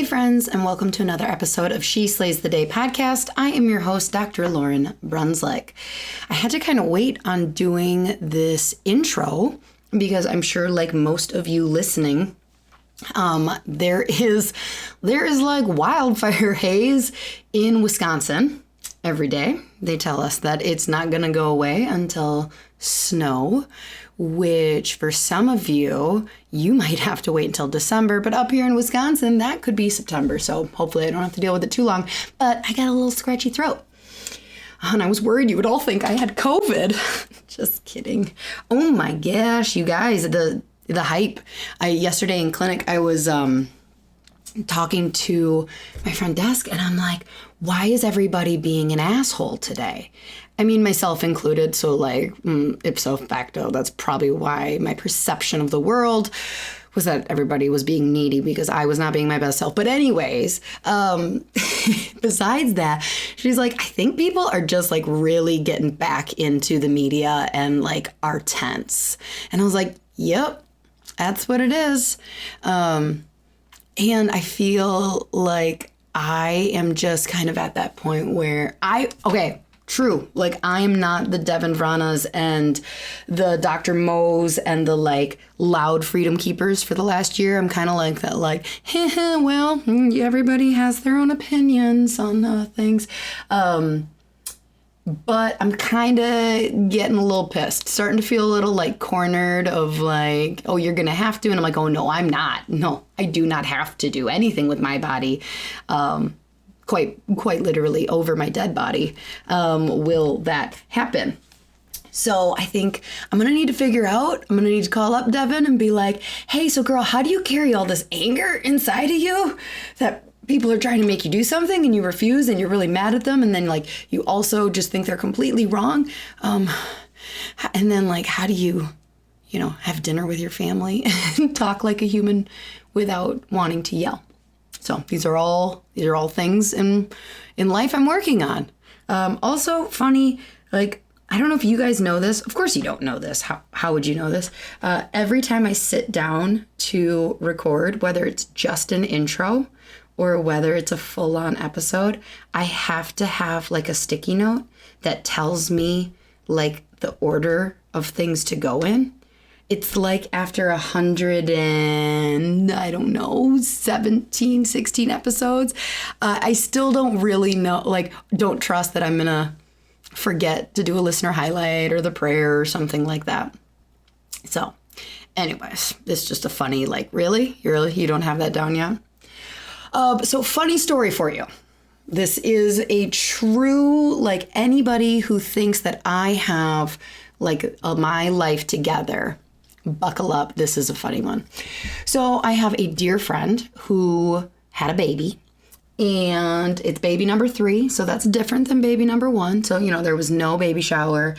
Hey friends, and welcome to another episode of She Slays the Day podcast. I am your host, Dr. Lauryn Brunslick. I had to kind of wait on doing this intro because I'm sure, like most of you listening, there is like wildfire haze in Wisconsin every day. They tell us that it's not going to go away until snow, which for some of you, you might have to wait until December, but up here in Wisconsin, that could be September. So hopefully I don't have to deal with it too long, but I got a little scratchy throat. And I was worried you would all think I had COVID. Just kidding. Oh my gosh, you guys, the hype. Yesterday in clinic, I was talking to my front desk and I'm like, why is everybody being an asshole today? I mean, myself included. So like, ipso facto, that's probably why my perception of the world was that everybody was being needy because I was not being my best self. But anyways, besides that, she's like, I think people are just like really getting back into the media and like are tense. And I was like, yep, that's what it is. And I feel like I am just kind of at that point where true. Like, I'm not the Devin Vranas and the Dr. Moes and the, like, loud freedom keepers for the last year. I'm kind of like that, like, well, everybody has their own opinions on things. But I'm kind of getting a little pissed, starting to feel a little, like, cornered of, like, oh, you're going to have to. And I'm like, oh, no, I'm not. No, I do not have to do anything with my body. Quite literally over my dead body, will that happen? So I think I'm going to need to figure out, I'm going to need to call up Devin and be like, hey, so girl, how do you carry all this anger inside of you that people are trying to make you do something and you refuse and you're really mad at them? And then like, you also just think they're completely wrong. And then like, how do you have dinner with your family and talk like a human without wanting to yell? So these are all things in life I'm working on. Also funny, like, I don't know if you guys know this. Of course you don't know this. How would you know this? Every time I sit down to record, whether it's just an intro or whether it's a full-on episode, I have to have like a sticky note that tells me like the order of things to go in. It's like after 16 episodes, I still don't really know, like, don't trust that I'm going to forget to do a listener highlight or the prayer or something like that. So anyways, it's just a funny, like, really? You don't have that down yet? So funny story for you. This is a true, like, anybody who thinks that I have, like, my life together, buckle up. This is a funny one. So I have a dear friend who had a baby, and it's baby number 3. So that's different than baby number 1. So, there was no baby shower,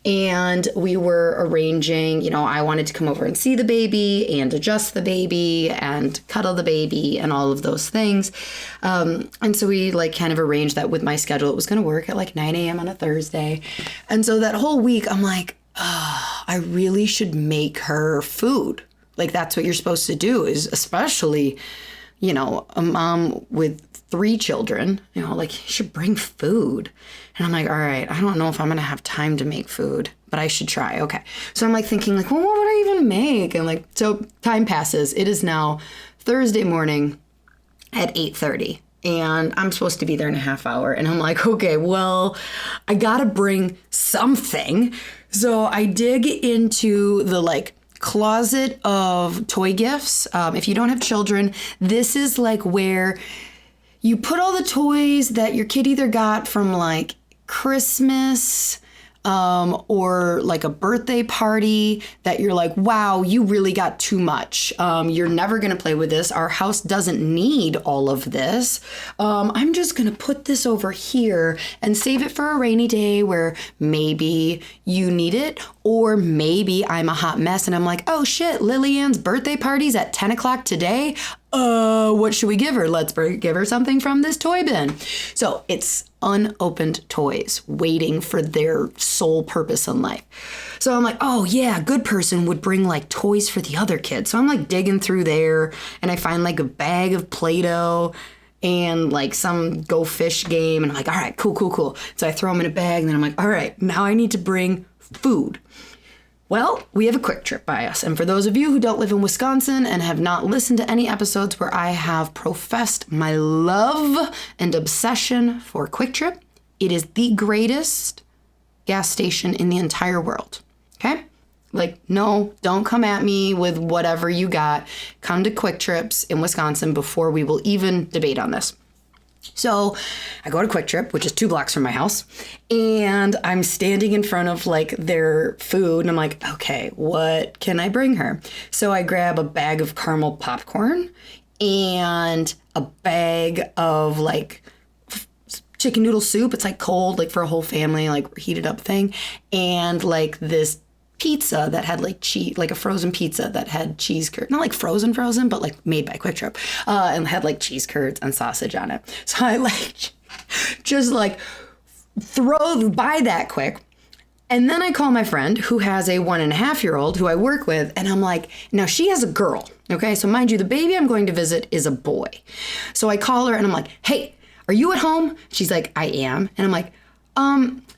and we were arranging, I wanted to come over and see the baby and adjust the baby and cuddle the baby and all of those things. And so we like kind of arranged that with my schedule. It was going to work at like 9 a.m. on a Thursday. And so that whole week I'm like, I really should make her food. Like, that's what you're supposed to do, is especially, a mom with 3 children, like, you should bring food. And I'm like, all right, I don't know if I'm going to have time to make food, but I should try. Okay. So I'm like thinking like, well, what would I even make? And like, so time passes. It is now Thursday morning at 8:30. And I'm supposed to be there in a half hour. And I'm like, okay, well, I got to bring something. So I dig into the like closet of toy gifts. If you don't have children, this is like where you put all the toys that your kid either got from like Christmas, or like a birthday party that you're like, wow, you really got too much. You're never going to play with this. Our house doesn't need all of this. I'm just going to put this over here and save it for a rainy day where maybe you need it, or maybe I'm a hot mess and I'm like, oh shit, Lillian's birthday party's at 10 o'clock today. what should we give her? Let's give her something from this toy bin. So it's unopened toys waiting for their sole purpose in life. So I'm like, oh yeah, good person would bring like toys for the other kids. So I'm like digging through there and I find like a bag of Play-Doh and like some Go Fish game. And I'm like, all right, cool. So I throw them in a bag and then I'm like, all right, now I need to bring food. Well, we have a Quick Trip by us. And for those of you who don't live in Wisconsin and have not listened to any episodes where I have professed my love and obsession for Quick Trip, it is the greatest gas station in the entire world. Okay? Like, no, don't come at me with whatever you got. Come to Quick Trips in Wisconsin before we will even debate on this. So I go to Quick Trip, which is 2 blocks from my house, and I'm standing in front of like their food and I'm like, okay, what can I bring her? So I grab a bag of caramel popcorn and a bag of like chicken noodle soup. It's like cold, like for a whole family, like heated up thing. And like this pizza that had like cheese, like a frozen pizza that had cheese curds, not like frozen, but like made by Quick Trip, and had like cheese curds and sausage on it. So I like just like buy that quick. And then I call my friend who has a 1.5-year-old who I work with. And I'm like, now she has a girl. Okay. So mind you, the baby I'm going to visit is a boy. So I call her and I'm like, hey, are you at home? She's like, I am. And I'm like,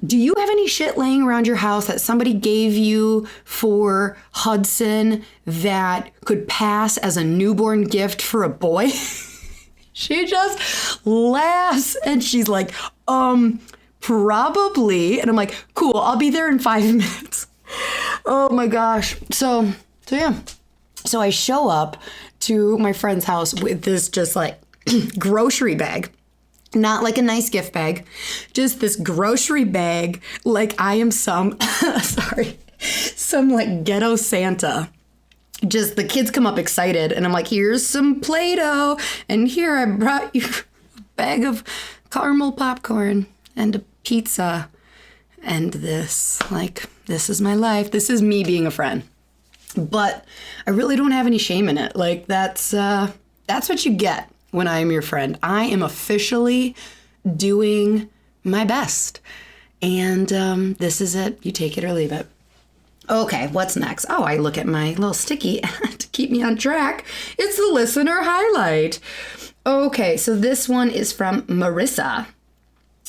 do you have any shit laying around your house that somebody gave you for Hudson that could pass as a newborn gift for a boy? She just laughs and she's like, probably. And I'm like, cool, I'll be there in 5 minutes. Oh my gosh. So yeah. So I show up to my friend's house with this just like grocery bag. Not like a nice gift bag, just this grocery bag, like I am some like ghetto Santa. Just the kids come up excited and I'm like, here's some Play-Doh and here I brought you a bag of caramel popcorn and a pizza and this, like, this is my life. This is me being a friend. But I really don't have any shame in it. Like that's what you get when I am your friend. I am officially doing my best. And this is it. You take it or leave it. Okay, what's next? Oh, I look at my little sticky to keep me on track. It's the listener highlight. Okay, so this one is from Marissa.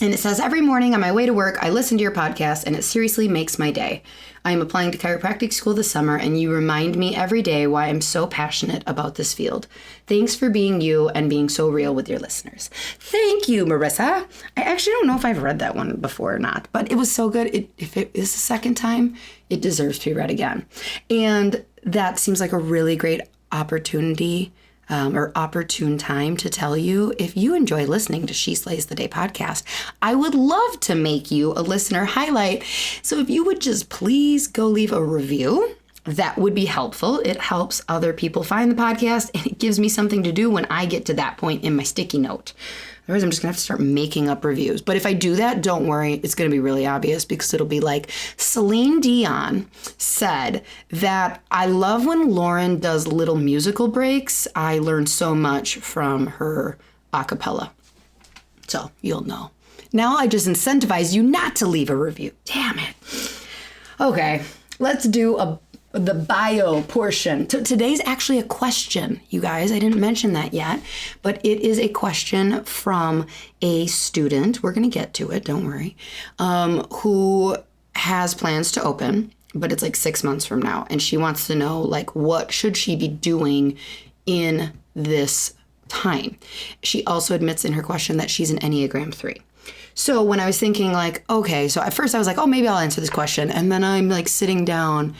And it says, every morning on my way to work, I listen to your podcast and it seriously makes my day. I am applying to chiropractic school this summer and you remind me every day why I'm so passionate about this field. Thanks for being you and being so real with your listeners. Thank you, Marissa. I actually don't know if I've read that one before or not, but it was so good. If it is the second time, it deserves to be read again. And that seems like a really great opportunity or opportune time to tell you, if you enjoy listening to She Slays the Day podcast, I would love to make you a listener highlight. So if you would just please go leave a review, that would be helpful. It helps other people find the podcast and it gives me something to do when I get to that point in my sticky note. Otherwise, I'm just gonna have to start making up reviews. But if I do that, don't worry, it's gonna be really obvious because it'll be like, Celine Dion said that I love when Lauryn does little musical breaks. I learned so much from her a cappella. So you'll know. Now I just incentivize you not to leave a review. Damn it. Okay, let's do the bio portion. Today's actually a question, you guys. I didn't mention that yet, but it is a question from a student. We're going to get to it, don't worry, who has plans to open, but it's like 6 months from now. And she wants to know, like, what should she be doing in this time? She also admits in her question that she's an Enneagram 3. So when I was thinking like, okay, so at first I was like, oh, maybe I'll answer this question. And then I'm like sitting down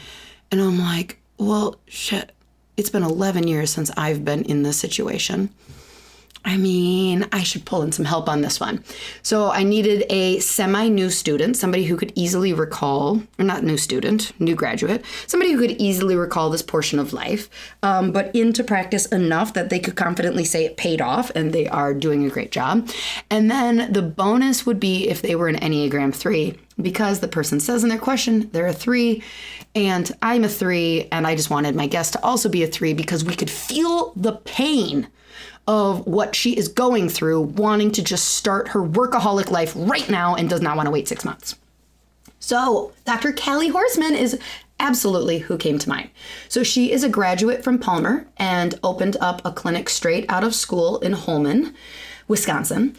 and I'm like, well, shit, it's been 11 years since I've been in this situation. I mean, I should pull in some help on this one. So I needed a semi-new student, somebody who could easily recall, or not new student, new graduate, somebody who could easily recall this portion of life, but into practice enough that they could confidently say it paid off and they are doing a great job. And then the bonus would be if they were an Enneagram 3, because the person says in their question, they're a 3 and I'm a 3. And I just wanted my guest to also be a 3 because we could feel the pain of what she is going through, wanting to just start her workaholic life right now and does not want to wait 6 months. So Dr. Callie Horstman is absolutely who came to mind. So she is a graduate from Palmer and opened up a clinic straight out of school in Holman, Wisconsin.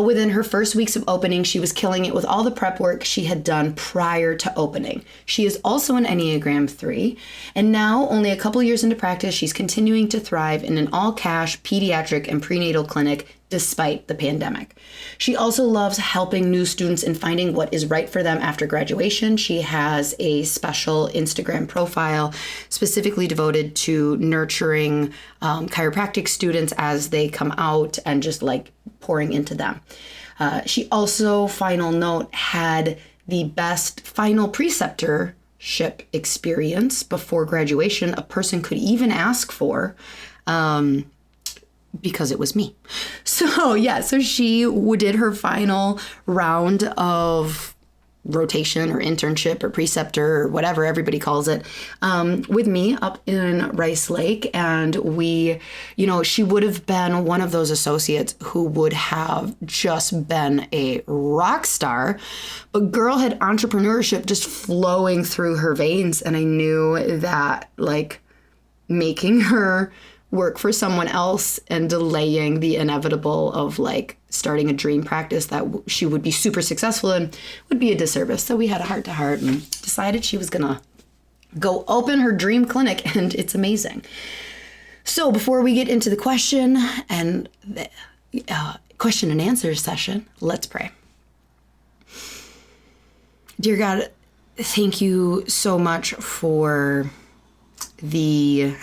Within her first weeks of opening, she was killing it with all the prep work she had done prior to opening. She is also an Enneagram 3, and now, only a couple years into practice, she's continuing to thrive in an all-cash pediatric and prenatal clinic despite the pandemic. She also loves helping new students in finding what is right for them after graduation. She has a special Instagram profile specifically devoted to nurturing chiropractic students as they come out and just like pouring into them. She also, final note, had the best final preceptorship experience before graduation a person could even ask for. Because it was me. So she did her final round of rotation or internship or preceptor or whatever everybody calls it, with me up in Rice Lake. And she would have been one of those associates who would have just been a rock star, but girl had entrepreneurship just flowing through her veins. And I knew that like making her work for someone else and delaying the inevitable of like starting a dream practice that she would be super successful in would be a disservice. So we had a heart to heart and decided she was gonna go open her dream clinic, and it's amazing. So before we get into the question and question and answer session, let's pray. Dear God, thank you so much for the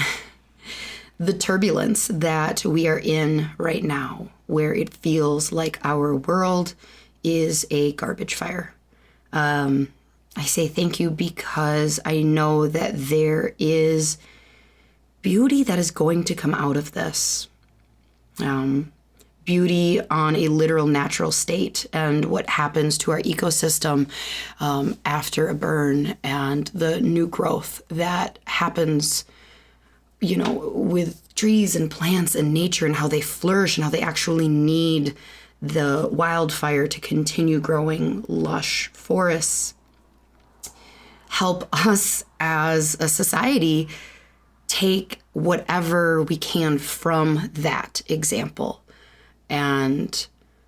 turbulence that we are in right now, where it feels like our world is a garbage fire. I say thank you because I know that there is beauty that is going to come out of this. Beauty on a literal natural state and what happens to our ecosystem after a burn, and the new growth that happens with trees and plants and nature, and how they flourish and how they actually need the wildfire to continue growing lush forests. Help us as a society take whatever we can from that example and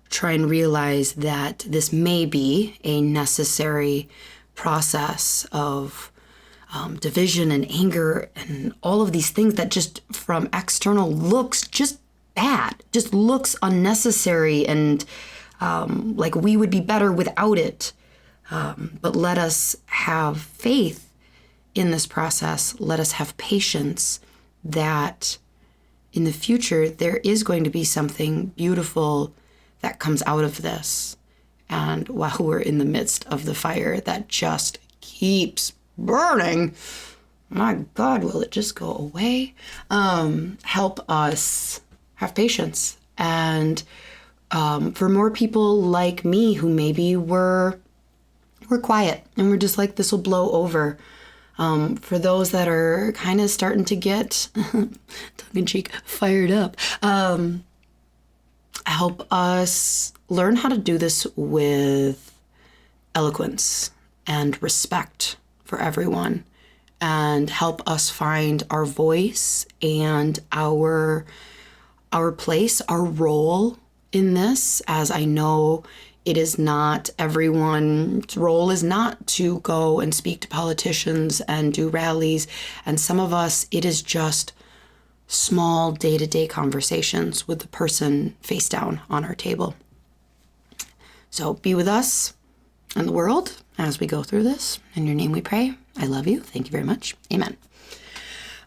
try and realize that this may be a necessary process of division and anger and all of these things that just from external looks just bad, just looks unnecessary, and like we would be better without it. But let us have faith in this process. Let us have patience that in the future there is going to be something beautiful that comes out of this. And while we're in the midst of the fire that just keeps burning, my God, will it just go away? Help us have patience. And for more people like me who maybe were quiet and we're just like, this will blow over. For those that are kind of starting to get tongue-in-cheek fired up, help us learn how to do this with eloquence and respect for everyone, and help us find our voice and our place, our role in this, as I know it is not everyone's role is not to go and speak to politicians and do rallies. And some of us, it is just small day-to-day conversations with the person face down on our table. So be with us and the world as we go through this. In your name we pray. I love you. Thank you very much. Amen.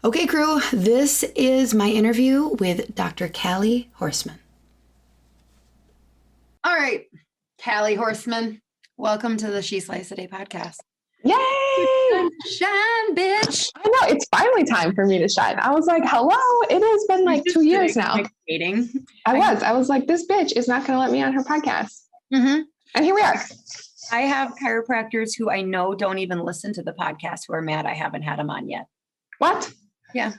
Okay, crew, this is my interview with Dr. Callie Horstman. All right, Callie Horstman, welcome to the She Slays Today podcast. Yay! Shine, bitch. I know, it's finally time for me to shine. I was like, hello, it has been like 2 years now. I was like, this bitch is not going to let me on her podcast. Mm-hmm. And here we are. I have chiropractors who I know don't even listen to the podcast who are mad I haven't had them on yet. What? Yeah.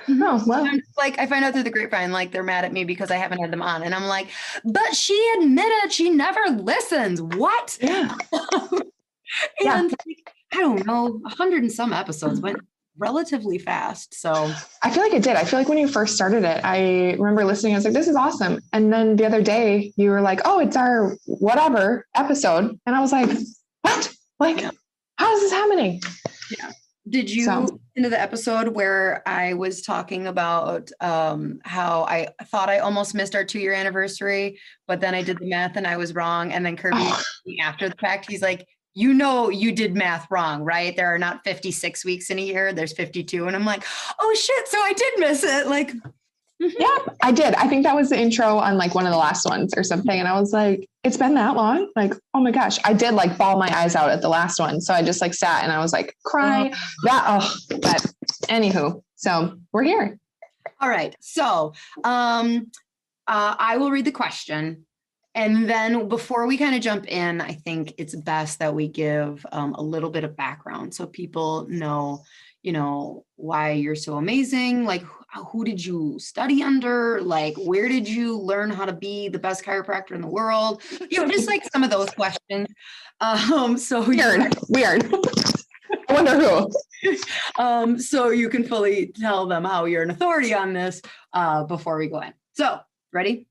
Oh, well. Like I find out through the grapevine, like they're mad at me because I haven't had them on. And I'm like, but she admitted she never listens. What? Yeah. And like, I don't know, 100 and some episodes went relatively fast. So I feel like it did. I feel like when you first started it, I remember listening. I was like, this is awesome. And then the other day you were like, oh, it's our whatever episode. And I was like, what? Like, how is this happening? Yeah. Did you into the episode where I was talking about how I thought I almost missed our 2-year anniversary, but then I did the math and I was wrong. And then Kirby after the fact, he's like, you know, you did math wrong, right? There are not 56 weeks in a year. There's 52. And I'm like, oh shit. So I did miss it. Like, yeah, I did. I think that was the intro on like one of the last ones or something. And I was like, it's been that long. Like, oh my gosh, I did like bawl my eyes out at the last one. So I just like sat and I was like, cry but anywho, so we're here. All right. So, I will read the question. And then before we kind of jump in, I think it's best that we give a little bit of background so people know, you know, why you're so amazing. Like, who did you study under? Like, where did you learn how to be the best chiropractor in the world? You know, just like some of those questions. So weird. I wonder who. So you can fully tell them how you're an authority on this before we go in. So, ready?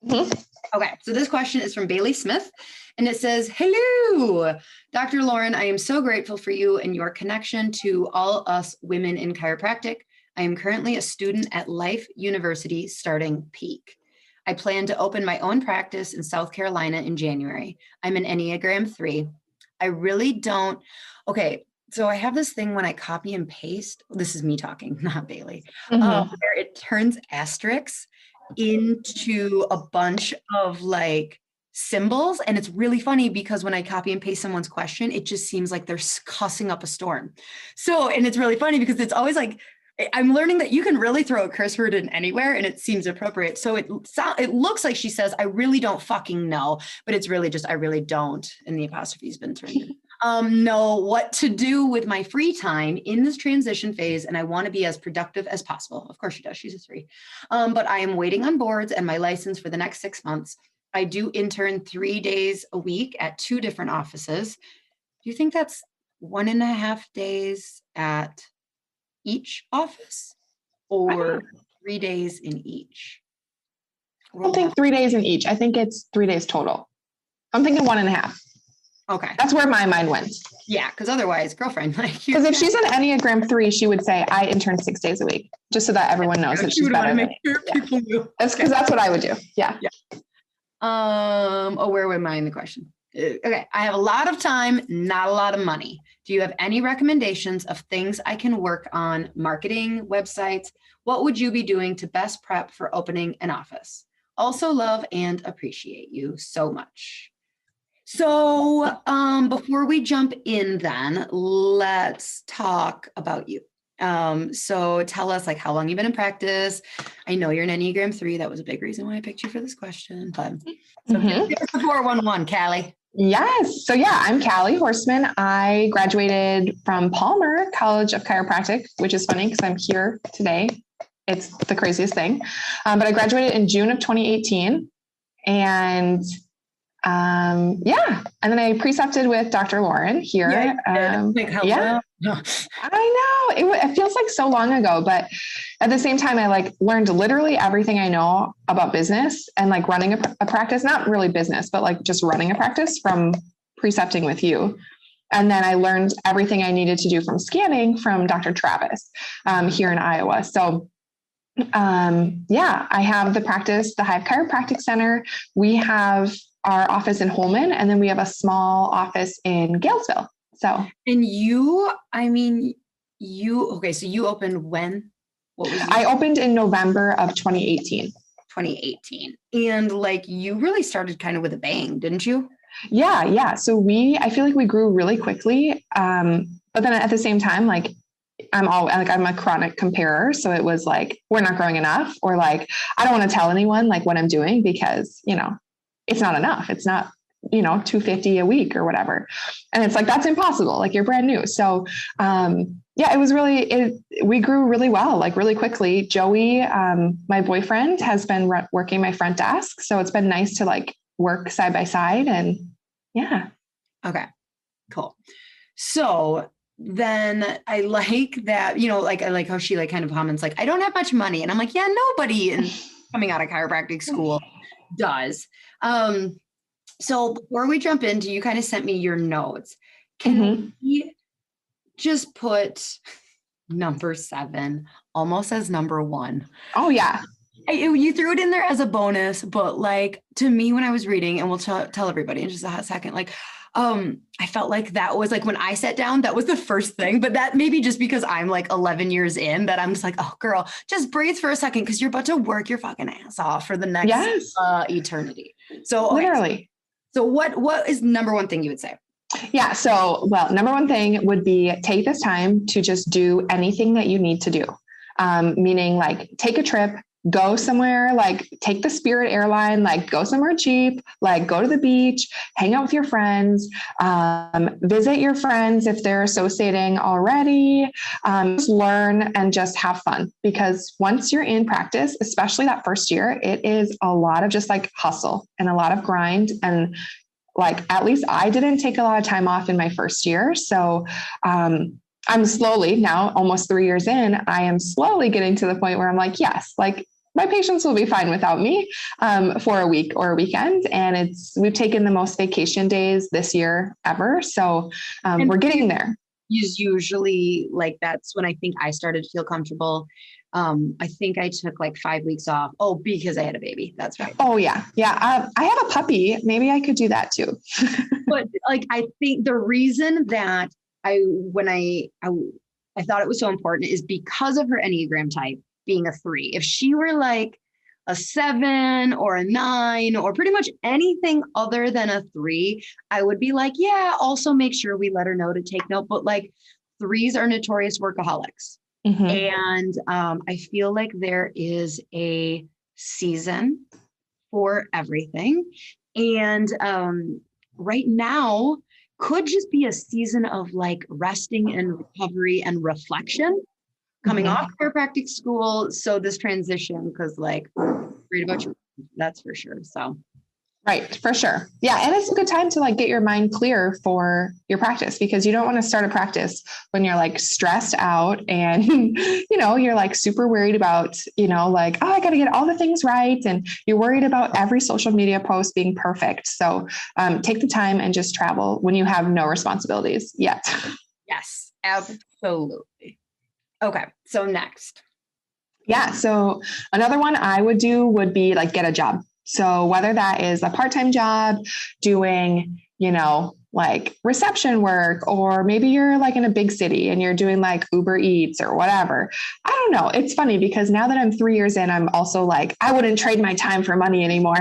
Mm-hmm. Okay, so this question is from Bailey Smith, and it says, hello, Dr. Lauryn, I am so grateful for you and your connection to all us women in chiropractic. I am currently a student at Life University starting Peak. I plan to open my own practice in South Carolina in January. I'm an Enneagram 3. I really don't, okay, so I have this thing when I copy and paste, this is me talking, not Bailey, where it turns asterisks into a bunch of like symbols. And it's really funny because when I copy and paste someone's question, it just seems like they're cussing up a storm. So, and it's really funny because it's always like, I'm learning that you can really throw a curse word in anywhere and it seems appropriate. So it looks like she says, I really don't fucking know, but it's really just, I really don't. And the apostrophe's been turned in. Know what to do with my free time in this transition phase. And I want to be as productive as possible. Of course she does. She's a 3. But I am waiting on boards and my license for the next 6 months. I do intern 3 days a week at 2 different offices. Do you think that's 1.5 days at each office or 3 days in each? I don't think 3 days in each. I think it's 3 days total. I'm thinking 1.5. Okay. That's where my mind went. Yeah, because otherwise, girlfriend, like, because if she's an Enneagram 3, she would say, I intern 6 days a week, just so that everyone knows that she's better than me. People knew. That's because that's what I would do. Yeah. Oh, where would mine the question? Okay. I have a lot of time, not a lot of money. Do you have any recommendations of things I can work on, marketing, websites? What would you be doing to best prep for opening an office? Also love and appreciate you so much. So before we jump in then, let's talk about you. So tell us like how long you've been in practice. I know you're an Enneagram 3. That was a big reason why I picked you for this question. But so give us the 411, Callie. Yes. So yeah, I'm Callie Horstman. I graduated from Palmer College of Chiropractic, which is funny because I'm here today. It's the craziest thing. But I graduated in June of 2018. And and then I precepted with Dr. Lauryn here. I know it feels like so long ago, but at the same time, I like learned literally everything I know about business and like running a practice, not really business, but like just running a practice from precepting with you. And then I learned everything I needed to do from scanning from Dr. Travis here in Iowa. So I have the practice, the Hive Chiropractic Center. We have our office in Holman, and then we have a small office in Galesville. So, and so you opened when? What was I opened in November of 2018. 2018. And like, you really started kind of with a bang, didn't you? Yeah. So I feel like we grew really quickly. But then at the same time, like, I'm a chronic comparer. So it was like, we're not growing enough, or like, I don't want to tell anyone like what I'm doing because, you know, it's not enough. It's not $250 a week or whatever. And it's like, that's impossible. Like, you're brand new. So, yeah, it was we grew really well, like really quickly. Joey, my boyfriend, has been working my front desk. So it's been nice to like work side by side, and yeah. Okay, cool. So then I like that, like, I like how she like kind of comments, like, I don't have much money. And I'm like, yeah, nobody coming out of chiropractic school does. So before we jump into, you kind of sent me your notes. Can we just put number 7 almost as number 1? Oh yeah. You threw it in there as a bonus, but like, to me, when I was reading, and we'll tell everybody in just a second, like, I felt like that was like, when I sat down, that was the first thing, but that maybe just because I'm like 11 years in, that I'm just like, oh girl, just breathe for a second, because you're about to work your fucking ass off for the next eternity. So literally. So what is number 1 thing you would say? Yeah. So, well, number 1 thing would be take this time to just do anything that you need to do. Meaning like take a trip, go somewhere, like take the Spirit airline, like go somewhere cheap, like go to the beach, hang out with your friends, visit your friends if they're associating already, just learn and just have fun. Because once you're in practice, especially that first year, it is a lot of just like hustle and a lot of grind. And like, at least I didn't take a lot of time off in my first year. So, I'm slowly now, almost 3 years in, I am slowly getting to the point where I'm like, yes, like my patients will be fine without me for a week or a weekend. And we've taken the most vacation days this year ever. So we're getting there. Usually like, that's when I think I started to feel comfortable. I think I took like 5 weeks off. Oh, because I had a baby. That's right. Oh yeah. Yeah. I have a puppy. Maybe I could do that too. But like, I think the reason that I thought it was so important is because of her Enneagram type being a 3. If she were like a 7 or a 9 or pretty much anything other than a 3, I would be like, yeah, also make sure we let her know to take note. But like, 3s are notorious workaholics. And I feel like there is a season for everything. And right now could just be a season of like resting and recovery and reflection coming off chiropractic school. So this transition, because like, great about you, that's for sure. So. Right. For sure. Yeah. And it's a good time to like get your mind clear for your practice, because you don't want to start a practice when you're like stressed out and, you're like super worried about, like, oh, I got to get all the things right. And you're worried about every social media post being perfect. So take the time and just travel when you have no responsibilities yet. Yes, absolutely. Okay. So next. Yeah. So another one I would do would be like get a job. So whether that is a part-time job doing, like reception work, or maybe you're like in a big city and you're doing like Uber Eats or whatever. I don't know. It's funny because now that I'm 3 years in, I'm also like, I wouldn't trade my time for money anymore.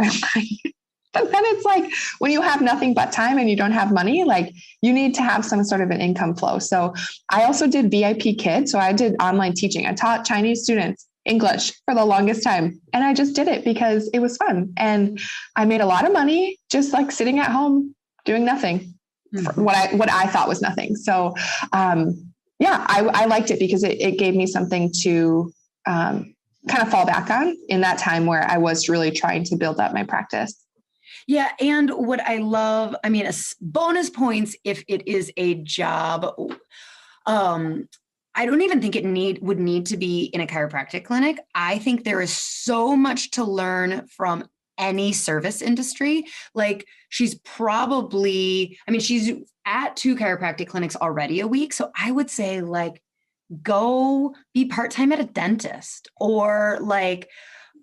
But then it's like, when you have nothing but time and you don't have money, like you need to have some sort of an income flow. So I also did VIP Kids. So I did online teaching. I taught Chinese students English for the longest time. And I just did it because it was fun. And I made a lot of money just like sitting at home doing nothing for what I thought was nothing. So I liked it because it gave me something to kind of fall back on in that time where I was really trying to build up my practice. Yeah. And what I love, I mean, bonus points if it is a job. I don't even think it would need to be in a chiropractic clinic. I think there is so much to learn from any service industry. Like she's at 2 chiropractic clinics already a week. So I would say like, go be part-time at a dentist or like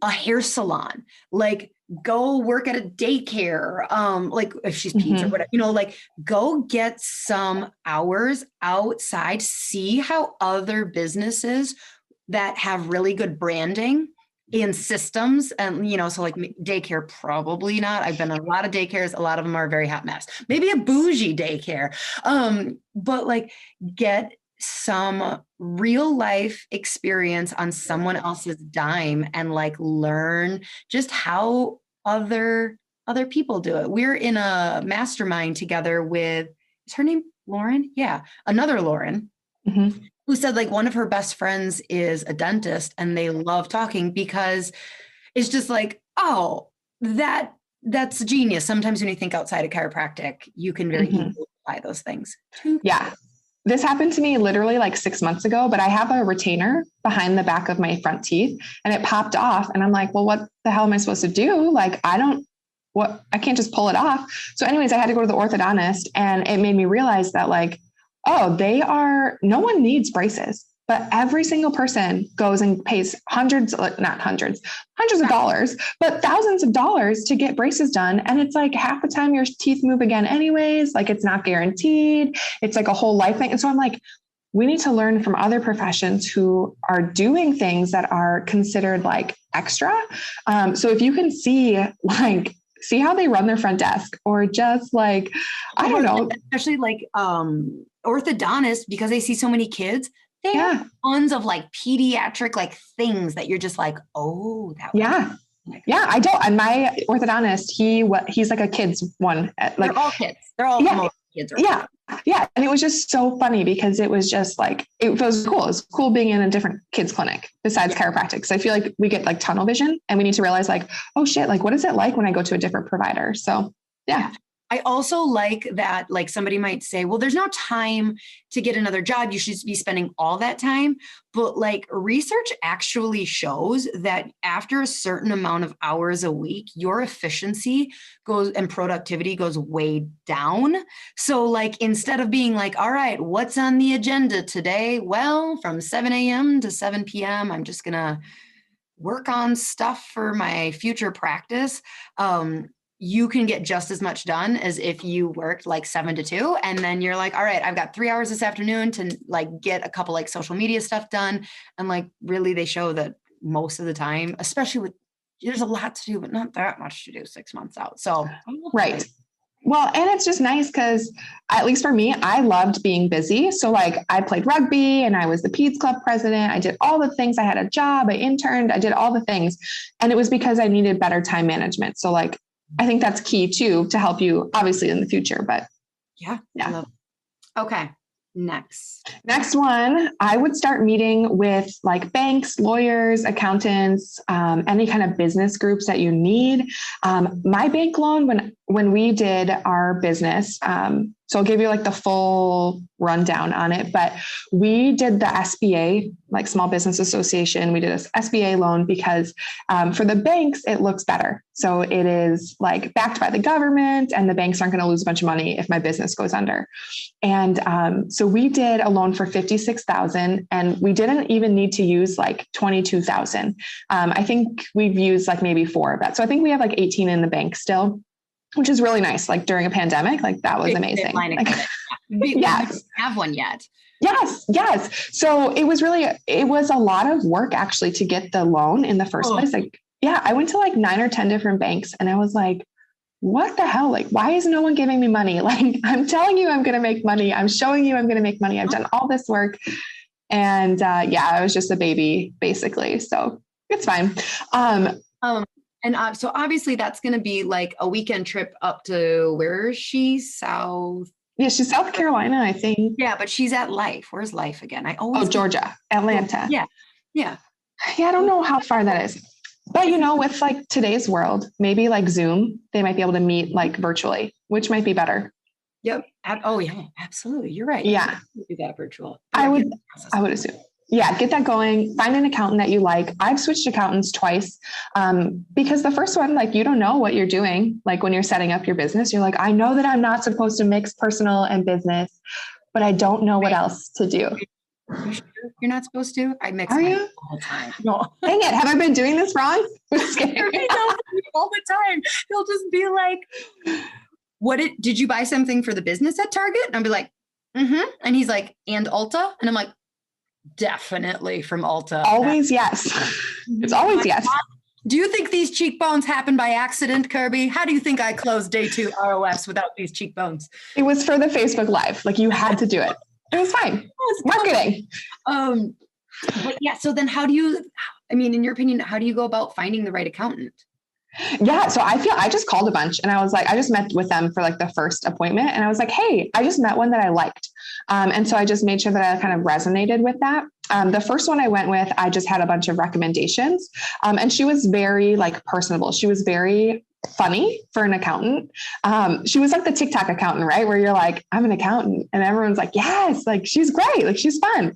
a hair salon, like go work at a daycare. Like if she's peds or whatever, like go get some hours outside, see how other businesses that have really good branding in systems and, so like daycare, probably not. I've been in a lot of daycares. A lot of them are a very hot mess, maybe a bougie daycare. But like get some real life experience on someone else's dime and like learn just how other other people do it. We're in a mastermind together with, is her name Lauryn? Yeah, another Lauryn, who said like one of her best friends is a dentist and they love talking because it's just like, oh, that's genius. Sometimes when you think outside of chiropractic, you can very easily apply those things. Yeah. This happened to me literally like 6 months ago, but I have a retainer behind the back of my front teeth and it popped off. And I'm like, well, what the hell am I supposed to do? Like, I can't just pull it off. So anyways, I had to go to the orthodontist and it made me realize that like, oh, no one needs braces, but every single person goes and pays hundreds of dollars, but thousands of dollars to get braces done. And it's like half the time your teeth move again anyways, like it's not guaranteed. It's like a whole life thing. And so I'm like, we need to learn from other professions who are doing things that are considered like extra. So if you can see how they run their front desk or just like, I don't know. Especially like orthodontists, because they see so many kids, they have tons of like pediatric like things that you're just like, oh, that. Yeah. Yeah. I don't. And my orthodontist, he's like a kid's one. Like, they're all kids. They're all kids. Yeah. Yeah. And it was just so funny because it was just like, it was cool. It was cool being in a different kids clinic besides chiropractic. So I feel like we get like tunnel vision and we need to realize like, oh shit, like what is it like when I go to a different provider? So yeah. I also like that, like somebody might say, well, there's no time to get another job. You should be spending all that time. But like research actually shows that after a certain amount of hours a week, your efficiency goes and productivity goes way down. So like, instead of being like, all right, what's on the agenda today? Well, from 7 a.m. to 7 p.m., I'm just going to work on stuff for my future practice. You can get just as much done as if you worked like 7 to 2. And then you're like, all right, I've got 3 hours this afternoon to like get a couple like social media stuff done. And like, really they show that most of the time, especially with, there's a lot to do, but not that much to do 6 months out. So, right. Well, and it's just nice because at least for me, I loved being busy. So like I played rugby and I was the Peds Club president. I did all the things. I had a job, I interned, I did all the things. And it was because I needed better time management. So like, I think that's key too, to help you obviously in the future, but yeah. Okay. Next one, I would start meeting with like banks, lawyers, accountants, any kind of business groups that you need. My bank loan, when we did our business, so I'll give you like the full rundown on it, but we did the SBA, like Small Business Association. We did this SBA loan because for the banks, it looks better. So it is like backed by the government and the banks aren't going to lose a bunch of money if my business goes under. And so we did a loan for $56,000 and we didn't even need to use like $22,000. I think we've used like maybe 4 of that. So I think we have like 18 in the bank still, which is really nice. Like during a pandemic, like that was amazing. Like, we don't have one yet. Yes. So it was a lot of work actually to get the loan in the first place. Like, yeah, I went to like 9 or 10 different banks and I was like, what the hell? Like, why is no one giving me money? Like, I'm telling you, I'm going to make money. I'm showing you, I'm going to make money. I've done all this work. And I was just a baby basically. So it's fine. And so obviously that's going to be like a weekend trip up to, where is she? Yeah, she's South Carolina, I think. Yeah, but she's at Life. Where's Life again? Georgia, Atlanta. Yeah. I don't know how far that is. But, with like today's world, maybe like Zoom, they might be able to meet like virtually, which might be better. Yep. Oh, yeah, absolutely. You're right. Yeah. Do that virtual. I would assume. Yeah, get that going. Find an accountant that you like. I've switched accountants twice because the first one, like, you don't know what you're doing. Like when you're setting up your business, you're like, I know that I'm not supposed to mix personal and business, but I don't know what else to do. You sure you're not supposed to? I mix all the time. No. Dang it. Have I been doing this wrong? I'm scared. All the time. They'll just be like, did you buy something for the business at Target? And I'll be like, mm-hmm. And he's like, and Ulta? And I'm like, definitely from Ulta. Always yes. It's always yes. Do you think these cheekbones happened by accident, Kirby? How do you think I closed day 2 ROS without these cheekbones? It was for the Facebook Live. Like you had to do it. It was fine. Marketing. But yeah, so then how do you, in your opinion, how do you go about finding the right accountant? Yeah. So I just called a bunch and I was like, I just met with them for like the first appointment and I was like, hey, I just met one that I liked. And so I just made sure that I kind of resonated with that. The first one I went with, I just had a bunch of recommendations. And she was very like personable. She was very funny for an accountant. She was like the TikTok accountant, right? Where you're like, I'm an accountant. And everyone's like, yes, like she's great. Like she's fun.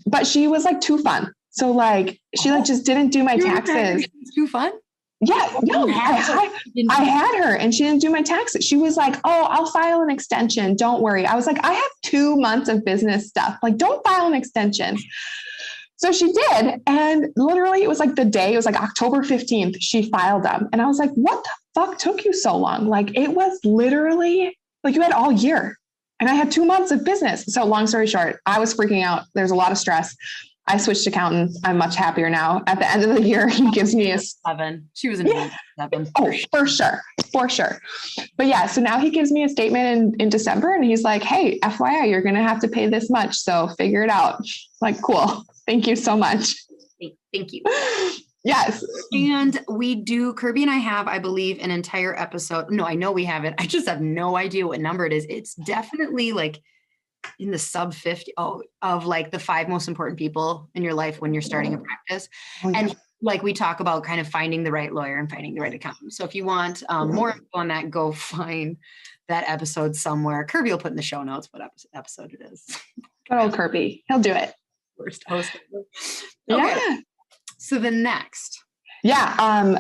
But she was like too fun. So like, she like just didn't do my taxes. Too fun? Yeah, no, I had her and she didn't do my taxes. She was like, oh, I'll file an extension. Don't worry. I was like, I have 2 months of business stuff. Like, don't file an extension. So she did. And literally it was like the day, it was like October 15th, she filed them. And I was like, what the fuck took you so long? Like it was literally like you had all year and I had 2 months of business. So long story short, I was freaking out. There's a lot of stress. I switched accountants. I'm much happier now. At the end of the year, he gives me a 7. She was in 7. Oh, for sure. For sure. But yeah, so now he gives me a statement in December and he's like, hey, FYI, you're going to have to pay this much. So figure it out. Like, cool. Thank you so much. Thank you. Yes. And we do, Kirby and I have, I believe, an entire episode. No, I know we have it. I just have no idea what number it is. It's definitely like in the sub 50 of like the 5 most important people in your life when you're starting a practice. Oh, yeah. And like we talk about kind of finding the right lawyer and finding the right accountant. So if you want more info on that, go find that episode somewhere. Kirby will put in the show notes what episode it is. Good old Kirby. He'll do it. Worst host. Okay. Yeah. So the next. Yeah.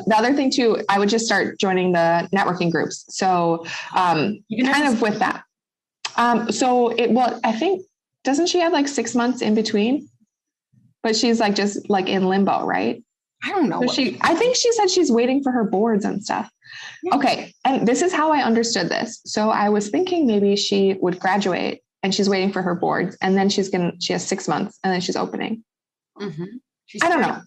The other thing too, I would just start joining the networking groups. So kind of with that. I think, doesn't she have like 6 months in between? But she's like, just like in limbo, right? I don't know. So I think she said she's waiting for her boards and stuff. Yeah. Okay. And this is how I understood this. So I was thinking maybe she would graduate and she's waiting for her boards and then she has 6 months and then she's opening. Mm-hmm. I don't know.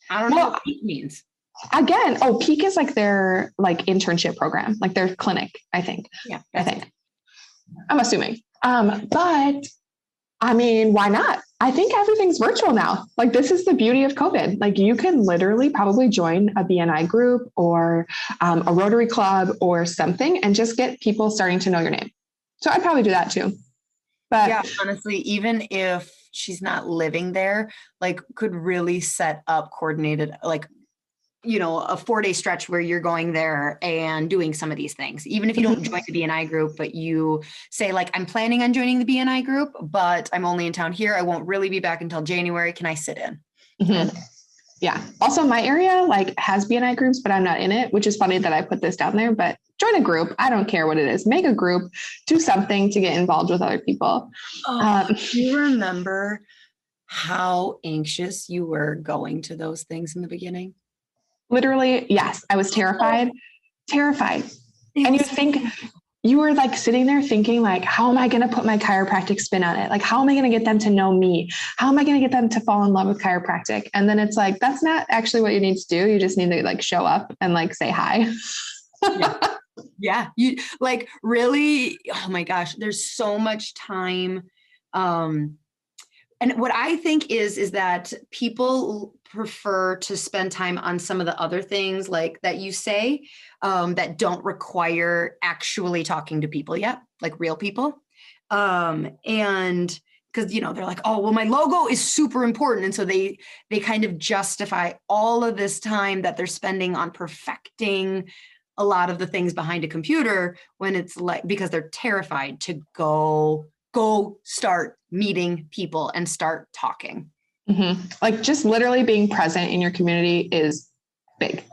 I don't know what peak means. Again, peak is like their like internship program, like their clinic, I think. Yeah. I think. I'm assuming. But I mean, why not? I think everything's virtual now. Like this is the beauty of COVID. Like you can literally probably join a BNI group or a Rotary Club or something and just get people starting to know your name. So I'd probably do that too. But yeah, honestly, even if she's not living there, like could really set up coordinated, like, you know, a 4-day stretch where you're going there and doing some of these things, even if you don't join the BNI group, but you say like, I'm planning on joining the BNI group, but I'm only in town here. I won't really be back until January. Can I sit in? Mm-hmm. Yeah. Also my area like has BNI groups, but I'm not in it, which is funny that I put this down there, but join a group. I don't care what it is. Make a group, do something to get involved with other people. Do you remember how anxious you were going to those things in the beginning? Literally, yes. I was terrified. And you think you were like sitting there thinking like, how am I going to put my chiropractic spin on it? Like, how am I going to get them to know me? How am I going to get them to fall in love with chiropractic? And then it's like, that's not actually what you need to do. You just need to like show up and like say hi. Yeah. You like really, oh my gosh, there's so much time. And what I think is that people prefer to spend time on some of the other things like that you say that don't require actually talking to people yet, like real people. And because, you know, they're like, oh, well, my logo is super important. And so they kind of justify all of this time that they're spending on perfecting a lot of the things behind a computer when it's like, because they're terrified to go start meeting people and start talking. Mm-hmm. Like just literally being present in your community is big.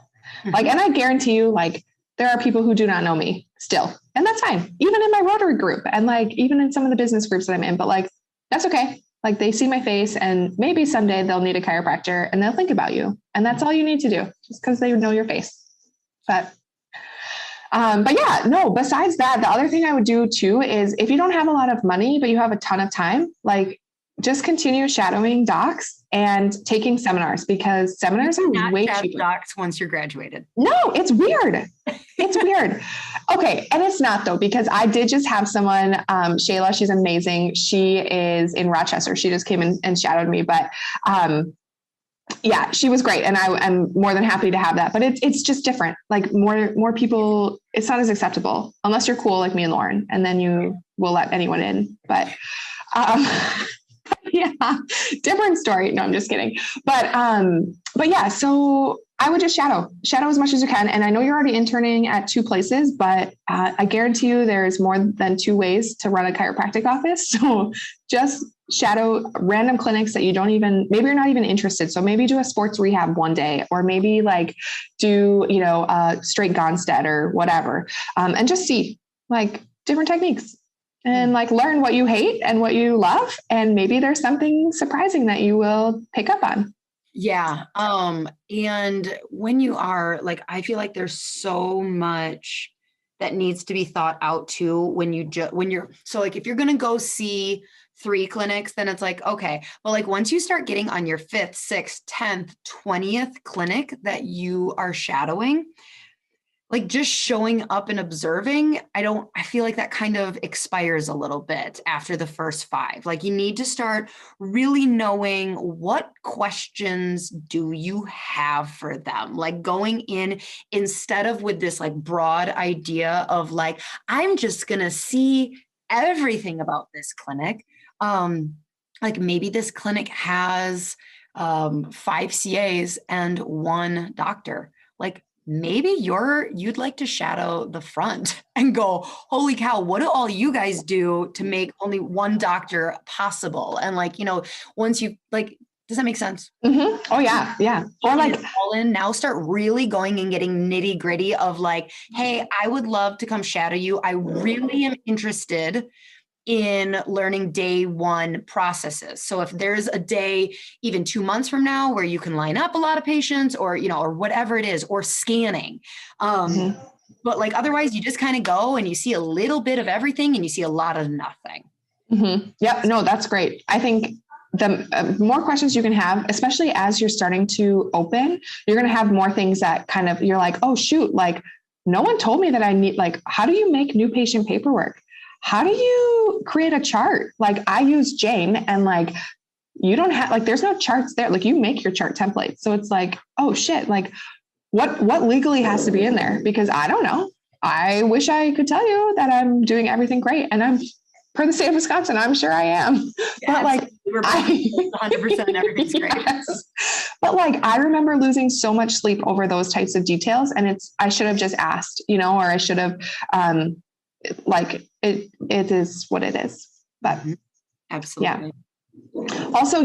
Mm-hmm. Like, and I guarantee you, like there are people who do not know me still, and that's fine. Even in my Rotary group and like, even in some of the business groups that I'm in, but like, that's okay. Like they see my face and maybe someday they'll need a chiropractor and they'll think about you. And that's all you need to do just because they know your face. But yeah, no, besides that, the other thing I would do too is if you don't have a lot of money, but you have a ton of time, like just continue shadowing docs and taking seminars because seminars are way cheaper. Docs once you're graduated. No, it's weird. It's weird. Okay. And it's not though, because I did just have someone, Shayla, she's amazing. She is in Rochester. She just came in and shadowed me, but, Yeah, she was great. And I'm more than happy to have that, but it's just different. Like more people, it's not as acceptable unless you're cool like me and Lauryn, and then you will let anyone in. But, yeah, different story. No, I'm just kidding. But yeah, so I would just shadow as much as you can. And I know you're already interning at 2 places, but I guarantee you there's more than 2 ways to run a chiropractic office. So just shadow random clinics that maybe you're not even interested. So maybe do a sports rehab one day, or maybe like do, straight Gonstead or whatever. And just see like different techniques and like learn what you hate and what you love. And maybe there's something surprising that you will pick up on. Yeah. And when you are like, I feel like there's so much that needs to be thought out too, so like, if you're going to go see 3 clinics, then it's like, okay, but like once you start getting on your 5th, 6th, 10th, 20th clinic that you are shadowing, like just showing up and observing, I feel like that kind of expires a little bit after the first 5. Like you need to start really knowing what questions do you have for them, like going in instead of with this like broad idea of like, I'm just going to see everything about this clinic. Like maybe this clinic has 5 CAs and 1 doctor. Like maybe you'd like to shadow the front and go, holy cow, what do all you guys do to make only 1 doctor possible? And like, once you like, does that make sense? Mm-hmm. Oh yeah. Yeah. Or like all in now, start really going and getting nitty gritty of like, hey, I would love to come shadow you. I really am interested in learning day 1 processes. So if there's a day, even 2 months from now, where you can line up a lot of patients or, or whatever it is, or scanning. But like, otherwise you just kind of go and you see a little bit of everything and you see a lot of nothing. Mm-hmm. Yep. No, that's great. I think the more questions you can have, especially as you're starting to open, you're going to have more things that kind of, you're like, oh shoot, like no one told me that I need, like, how do you make new patient paperwork? How do you create a chart? Like I use Jane, and like, you don't have, like, there's no charts there. Like you make your chart template. So it's like, oh shit, like what legally has to be in there? Because I don't know. I wish I could tell you that I'm doing everything great. And I'm, per the state of Wisconsin, I'm sure I am. Yeah, but like, we're 100% everything's great. Yes. But like, I remember losing so much sleep over those types of details. And I should have just asked, or I should have, like it is what it is. But absolutely. Yeah. Also,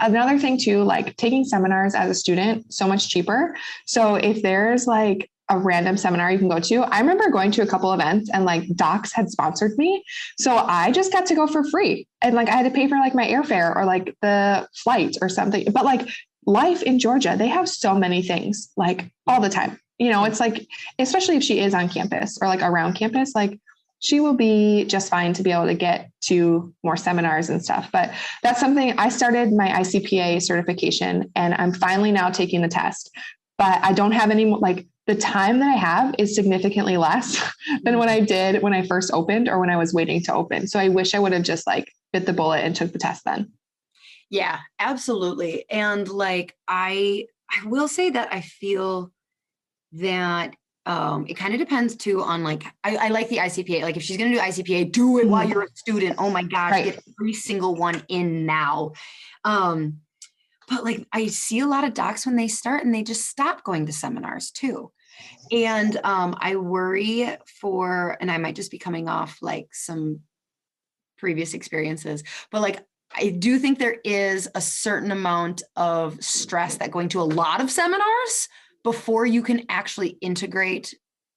another thing too, like taking seminars as a student, so much cheaper. So if there's like a random seminar you can go to, I remember going to a couple events and like docs had sponsored me. So I just got to go for free. And like, I had to pay for like my airfare or like the flight or something. But like life in Georgia, they have so many things like all the time. It's like, especially if she is on campus or like around campus, like she will be just fine to be able to get to more seminars and stuff. But that's something I started my ICPA certification, and I'm finally now taking the test, but I don't have any, like the time that I have is significantly less than what I did when I first opened or when I was waiting to open. So I wish I would have just like bit the bullet and took the test then. Yeah, absolutely. And like, I will say that I feel that it kind of depends too on like, I like the ICPA. Like if she's going to do ICPA, do it while you're a student. Oh my gosh, right. Get every single one in now. But like, I see a lot of docs when they start and they just stop going to seminars too. And I worry and I might just be coming off like some previous experiences, but like, I do think there is a certain amount of stress that going to a lot of seminars before you can actually integrate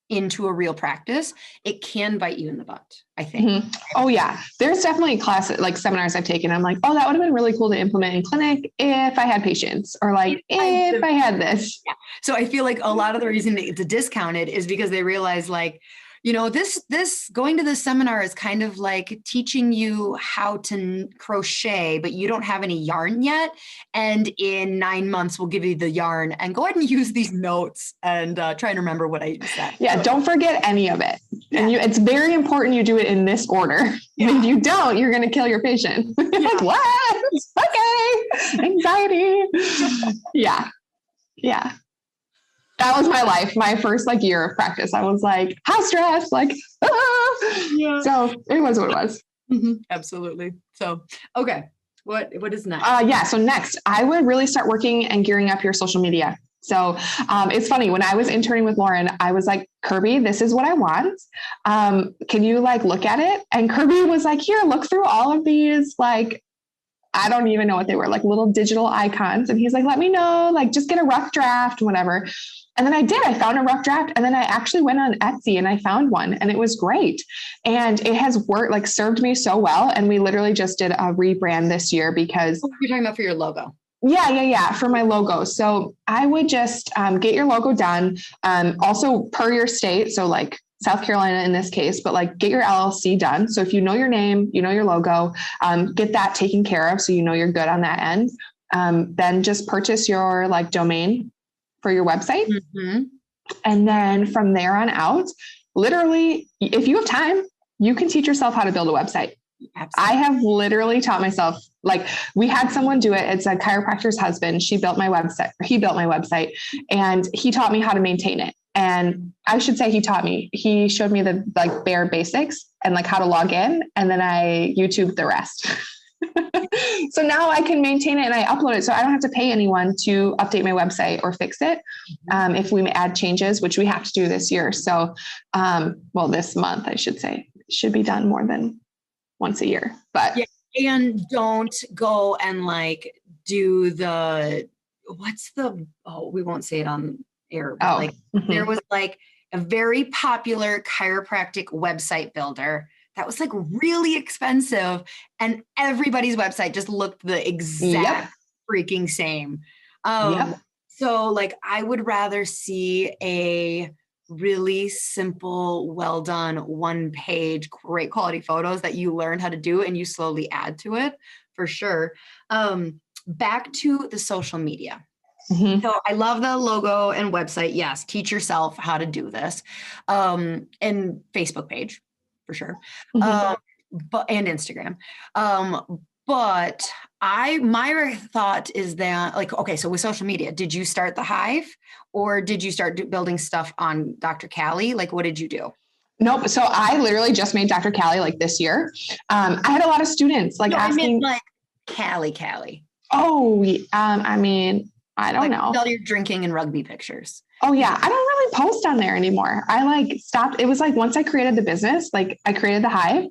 into a real practice, it can bite you in the butt, I think. Mm-hmm. Oh yeah. There's definitely classes, like seminars I've taken. I'm like, oh, that would have been really cool to implement in clinic if I had patients, or like if I had this. Yeah. So I feel like a lot of the reason it's discounted is because they realize like, this going to this seminar is kind of like teaching you how to crochet, but you don't have any yarn yet. And in 9 months, we'll give you the yarn, and go ahead and use these notes and try and remember what I said. Yeah. Don't forget any of it. Yeah. And it's very important you do it in this order. Yeah. If you don't, you're going to kill your patient. Yeah. Like, what? Okay. Anxiety. Yeah. Yeah. That was my life. My first like year of practice. I was like, how stressed, like, Yeah. So it was what it was. Mm-hmm. Absolutely. So, okay. What is next? So next, I would really start working and gearing up your social media. So it's funny, when I was interning with Lauryn, I was like, Kirby, this is what I want. Can you like look at it? And Kirby was like, here, look through all of these, like, I don't even know what they were, like little digital icons. And he's like, let me know, like, just get a rough draft, whatever. And then I did, I found a rough draft. And then I actually went on Etsy and I found one and it was great. And it has worked, like served me so well. And we literally just did a rebrand this year because you're talking about for your logo. Yeah. For my logo. So I would just get your logo done. Also per your state. So like South Carolina in this case, but like get your LLC done. So if you know your name, you know your logo, get that taken care of. So you know you're good on that end. Then just purchase your like domain for your website. Mm-hmm. And then from there on out, literally, if you have time, you can teach yourself how to build a website. Absolutely. I have literally taught myself, like we had someone do it. It's a chiropractor's husband. He built my website and he taught me how to maintain it. And I should say he showed me the like bare basics and like how to log in. And then I YouTubed the rest. So now I can maintain it and I upload it. So I don't have to pay anyone to update my website or fix it. If we add changes, which we have to do this year. So, this month, I should say, it should be done more than once a year, but yeah. And don't go and like do we won't say it on air, but there was like a very popular chiropractic website builder that was like really expensive and everybody's website just looked the exact freaking same. So like I would rather see a really simple, well done, one page, great quality photos that you learned how to do and you slowly add to it for sure. Back to the social media. Mm-hmm. So I love the logo and website. Yes. Teach yourself how to do this. And Facebook page for sure. Mm-hmm. And Instagram. But my thought is that like, okay, so with social media, did you start the Hive or did you start building stuff on Dr. Callie? Like, what did you do? Nope. So I literally just made Dr. Callie like this year. I had a lot of students like asking like Callie. Oh, I mean, I don't know. All your drinking and rugby pictures. Oh yeah. I don't really post on there anymore. I like stopped. It was like, once I created the business, like I created the Hive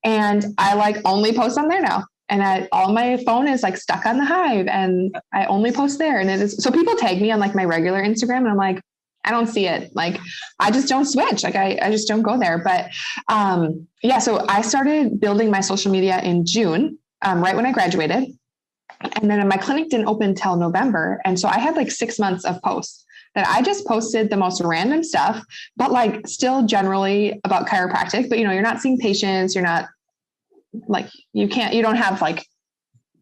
and I like only post on there now. And all my phone is like stuck on the Hive and I only post there. And it is, so people tag me on like my regular Instagram and I'm like, I don't see it. Like, I just don't switch. Like I just don't go there. But so I started building my social media in June, right when I graduated. And then my clinic didn't open till November. And so I had like 6 months of posts that I just posted the most random stuff, but like still generally about chiropractic, but you're not seeing patients. You're not like, you don't have like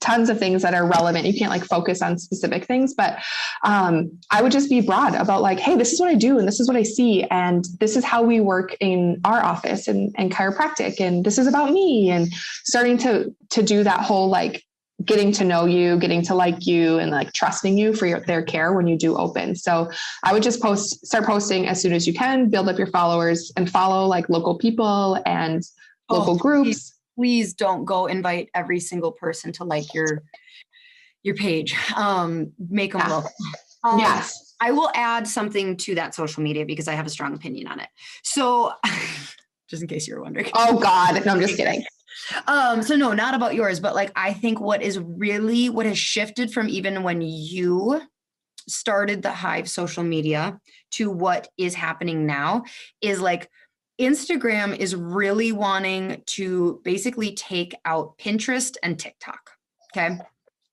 tons of things that are relevant. You can't like focus on specific things, but I would just be broad about like, hey, this is what I do. And this is what I see. And this is how we work in our office and chiropractic. And this is about me, and starting to do that whole, like, getting to know you, getting to like you, and like trusting you for their care when you do open. So I would just start posting as soon as you can, build up your followers and follow like local people and local groups. Please don't go invite every single person to like your page. Make them look. Yes. I will add something to that social media because I have a strong opinion on it. So just in case you were wondering. Oh God. No, I'm just kidding. So no, not about yours, but like, I think what has shifted from even when you started the Hive social media to what is happening now is like, Instagram is really wanting to basically take out Pinterest and TikTok. Okay.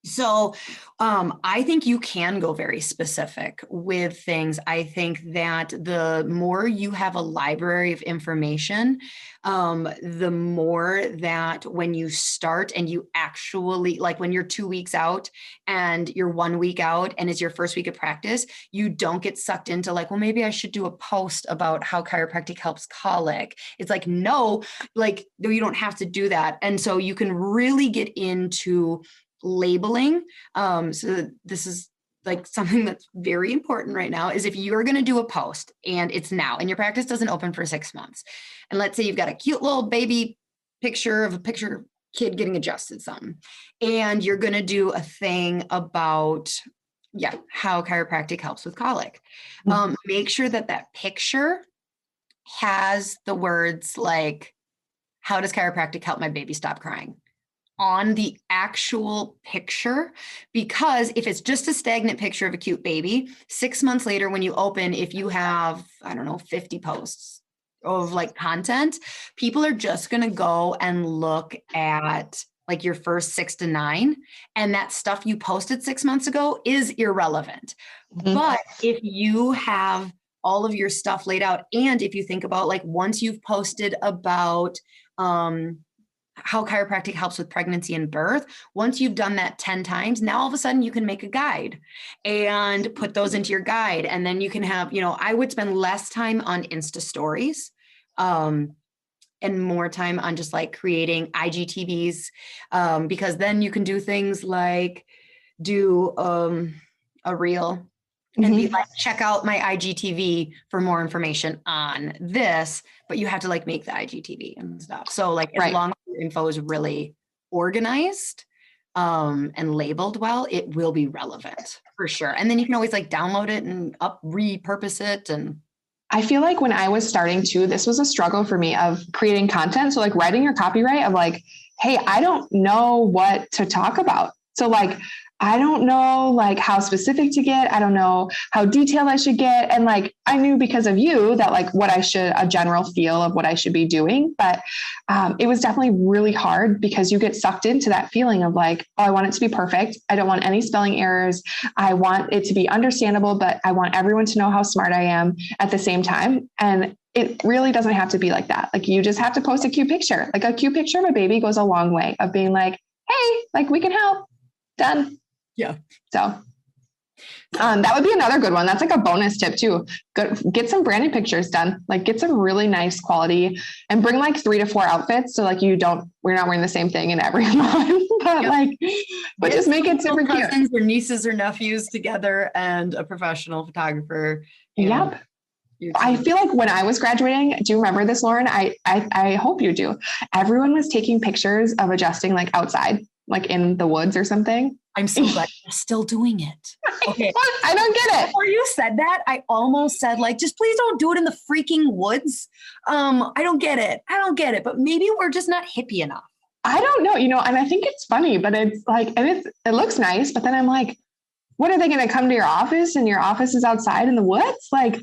So I think you can go very specific with things. I think that the more you have a library of information, the more that when you start and you actually, like when you're 2 weeks out and you're 1 week out and it's your first week of practice, you don't get sucked into like, well, maybe I should do a post about how chiropractic helps colic. It's like, no, you don't have to do that. And so you can really get into labeling. So this is like something that's very important right now is if you're going to do a post and it's now and your practice doesn't open for 6 months. And let's say you've got a cute little baby picture of a picture kid getting adjusted something. And you're going to do a thing about, how chiropractic helps with colic. Make sure that that picture has the words like, how does chiropractic help my baby stop crying? On the actual picture, because if it's just a stagnant picture of a cute baby, 6 months later, when you open, if you have, 50 posts of like content, people are just going to go and look at like your first 6 to 9. And that stuff you posted 6 months ago is irrelevant. But if you have all of your stuff laid out, and if you think about like, once you've posted about, how chiropractic helps with pregnancy and birth. Once you've done that 10 times, now all of a sudden you can make a guide and put those into your guide. And then you can have, I would spend less time on Insta stories, and more time on just like creating IGTVs, because then you can do things like do a reel and be like, check out my IGTV for more information on this, but you have to like make the IGTV and stuff. So like as long as your info is really organized and labeled well, it will be relevant for sure. And then you can always like download it and repurpose it. And I feel like when I was starting too, this was a struggle for me of creating content. So like writing your copyright of like, hey, I don't know what to talk about. So like, I don't know like how specific to get. I don't know how detailed I should get. And like, I knew because of you that like a general feel of what I should be doing. But it was definitely really hard because you get sucked into that feeling of like, oh, I want it to be perfect. I don't want any spelling errors. I want it to be understandable, but I want everyone to know how smart I am at the same time. And it really doesn't have to be like that. Like you just have to post a cute picture. Like a cute picture of a baby goes a long way of being like, hey, like we can help. Done. Yeah. So that would be another good one. That's like a bonus tip too. Get some branding pictures done, like get some really nice quality and bring like 3 to 4 outfits. So like we're not wearing the same thing in every month, but just make it super cute. Cousins or nieces or nephews together and a professional photographer. Yep. I feel like when I was graduating, do you remember this, Lauryn? I hope you do. Everyone was taking pictures of adjusting like outside, like in the woods or something. I'm so glad you're still doing it. Okay. I don't get it. Before you said that, I almost said like, just please don't do it in the freaking woods. I don't get it. But maybe we're just not hippie enough. I don't know, and I think it's funny, but it's like, and it looks nice, but then I'm like, what are they going to come to your office and your office is outside in the woods? Like,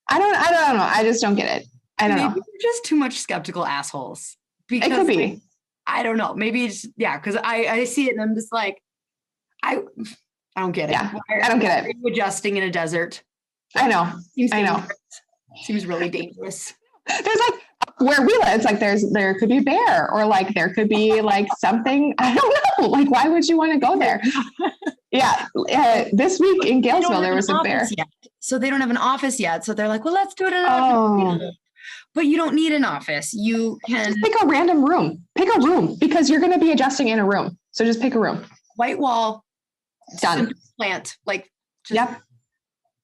I don't know. I just don't get it. I don't know. Maybe we're just too much skeptical assholes. Because, it could be. Like, I don't know. Maybe it's, because I see it and I'm just like, I don't get it. Yeah, I don't get it. Adjusting in a desert. I know. Seems really dangerous. There's like where we live, it's like there could be a bear or like there could be like something. I don't know. Like, why would you want to go there? Yeah. This week in Galesville, there was a bear. So they don't have an office yet. So they're like, well, let's do it in an office. But you don't need an office. You can just pick a random room. Pick a room because you're going to be adjusting in a room. So just pick a room. White wall. Done. Plant. Like, yep.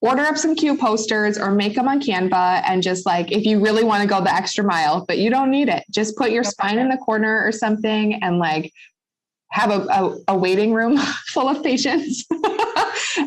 Order up some cute posters or make them on Canva. And just like, if you really want to go the extra mile, but you don't need it, just put your spine in the corner or something and like have a waiting room full of patients,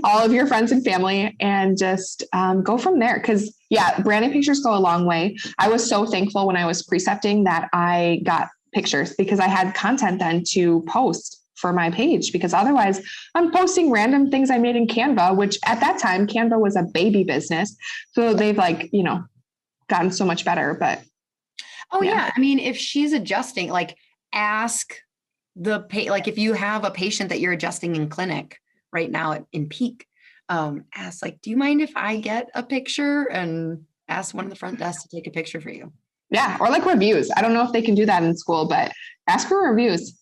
all of your friends and family, and just go from there. Cause branding pictures go a long way. I was so thankful when I was precepting that I got pictures because I had content then to post for my page, because otherwise I'm posting random things I made in Canva, which at that time, Canva was a baby business. So they've like, gotten so much better, but. Oh yeah. I mean, if she's adjusting, like ask like if you have a patient that you're adjusting in clinic right now in peak, ask like, do you mind if I get a picture, and ask one of the front desk to take a picture for you. Yeah. Or like reviews. I don't know if they can do that in school, but ask for reviews.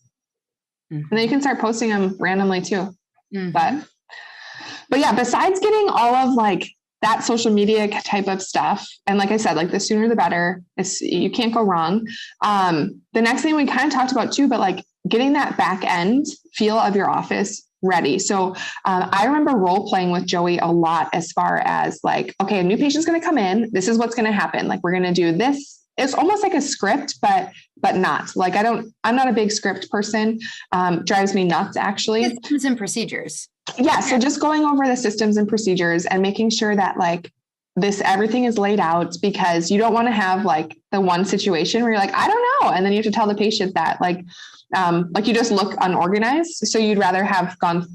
Mm-hmm. And then you can start posting them randomly too. Mm-hmm. But yeah, besides getting all of like that social media type of stuff, and like I said, like the sooner the better, you can't go wrong. The next thing we kind of talked about too, but like getting that back end feel of your office ready. So I remember role playing with Joey a lot as far as like, okay, a new patient's going to come in. This is what's going to happen. Like, we're going to do this. It's almost like a script, but not like, I'm not a big script person. Drives me nuts, actually. Systems and procedures. Yeah. So just going over the systems and procedures and making sure that like everything is laid out, because you don't want to have like the one situation where you're like, I don't know. And then you have to tell the patient that like you just look unorganized. So you'd rather have gone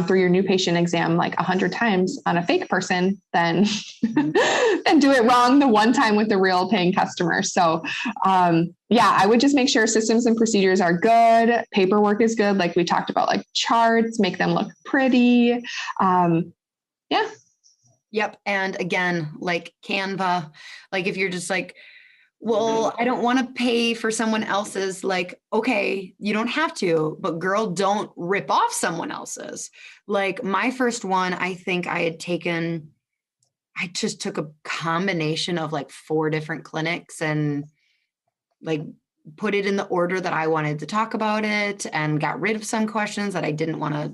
through your new patient exam like 100 times on a fake person than do it wrong the one time with the real paying customer. So I would just make sure systems and procedures are good. Paperwork is good. Like we talked about, like charts, make them look pretty. Yep. And again, like Canva, like if you're just like, well, I don't want to pay for someone else's, like, okay, you don't have to, but girl, don't rip off someone else's. Like my first one, I think I just took a combination of like 4 different clinics and like put it in the order that I wanted to talk about it and got rid of some questions that I didn't want to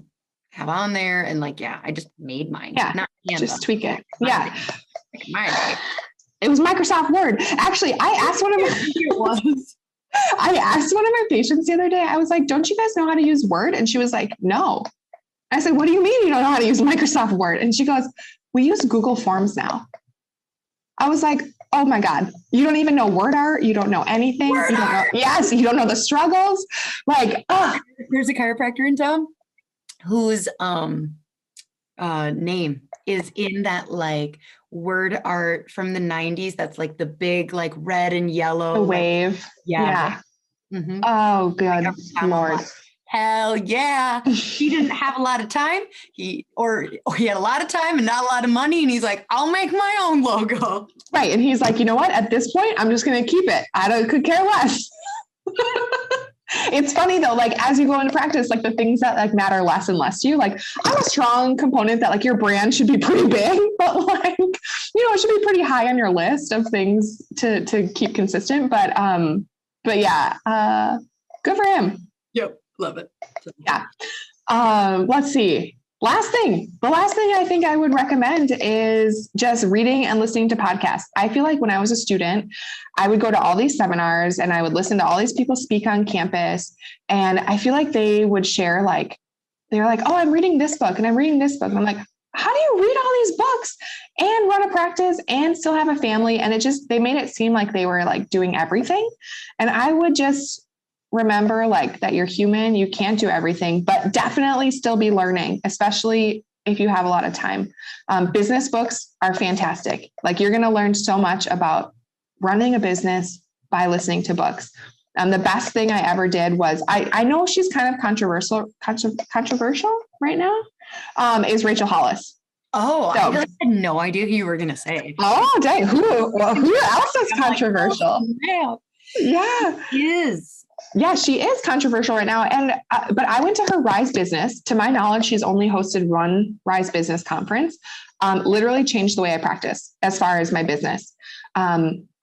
have on there. And like, I just made mine. Yeah. Not Canva. Just tweak it. Yeah. Mine. It was Microsoft Word. Actually, I asked one of my patients the other day, I was like, don't you guys know how to use Word? And she was like, no. I said, what do you mean you don't know how to use Microsoft Word? And she goes, we use Google Forms now. I was like, oh my God, you don't even know word art. You don't know anything. You don't know. Yes. You don't know the struggles. Like, there's a chiropractor in town whose name is in that like word art from the 90s. That's like the big, like red and yellow. The wave. Yeah. Mm-hmm. Oh, good Lord. Hell yeah. He didn't have a lot of time. He had a lot of time and not a lot of money. And he's like, I'll make my own logo. Right. And he's like, you know what? At this point, I'm just going to keep it. Could care less. It's funny though, like as you go into practice, like the things that like matter less and less to you, like I'm a strong component that like your brand should be pretty big, but like, it should be pretty high on your list of things to keep consistent. But good for him. Yep. Love it. Yeah. Let's see. The last thing I think I would recommend is just reading and listening to podcasts. I feel like when I was a student, I would go to all these seminars and I would listen to all these people speak on campus. And I feel like they would share they're like, oh, I'm reading this book and I'm reading this book. And I'm like, how do you read all these books and run a practice and still have a family? And they made it seem like they were like doing everything. And I would just remember like that you're human, you can't do everything, but definitely still be learning, especially if you have a lot of time. Business books are fantastic. Like you're going to learn so much about running a business by listening to books. The best thing I ever did was, I know she's kind of controversial right now, is Rachel Hollis. Oh, I had no idea who you were going to say. Oh, dang. Who else is controversial? Yeah. She is. Yeah, she is controversial right now. And, but I went to her Rise Business. To my knowledge, she's only hosted one Rise Business conference, literally changed the way I practice as far as my business.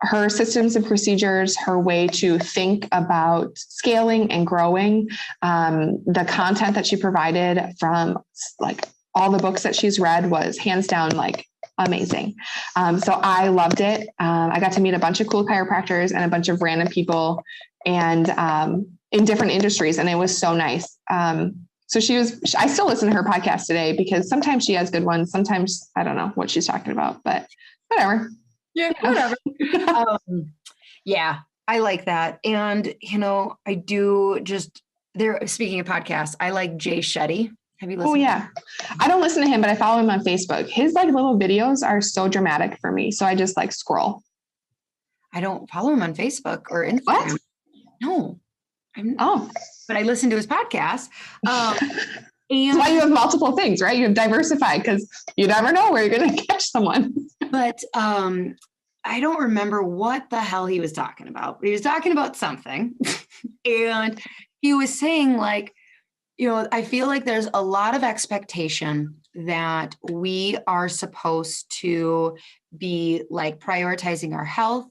Her systems and procedures, her way to think about scaling and growing, the content that she provided from like all the books that she's read was hands down like amazing. So I loved it. I got to meet a bunch of cool chiropractors and a bunch of random people and in different industries. And it was so nice. So I still listen to her podcast today because sometimes she has good ones. Sometimes I don't know what she's talking about, but whatever. Yeah, whatever. Yeah, I like that. And, I do speaking of podcasts, I like Jay Shetty. Have you listened? Oh yeah. I don't listen to him, but I follow him on Facebook. His like little videos are so dramatic for me. So I just like scroll. I don't follow him on Facebook or Instagram. What? No. But I listen to his podcast. And that's why you have multiple things, right? You have diversified because you never know where you're going to catch someone. But I don't remember what the hell he was talking about. But he was talking about something. And he was saying like, I feel like there's a lot of expectation that we are supposed to be like prioritizing our health,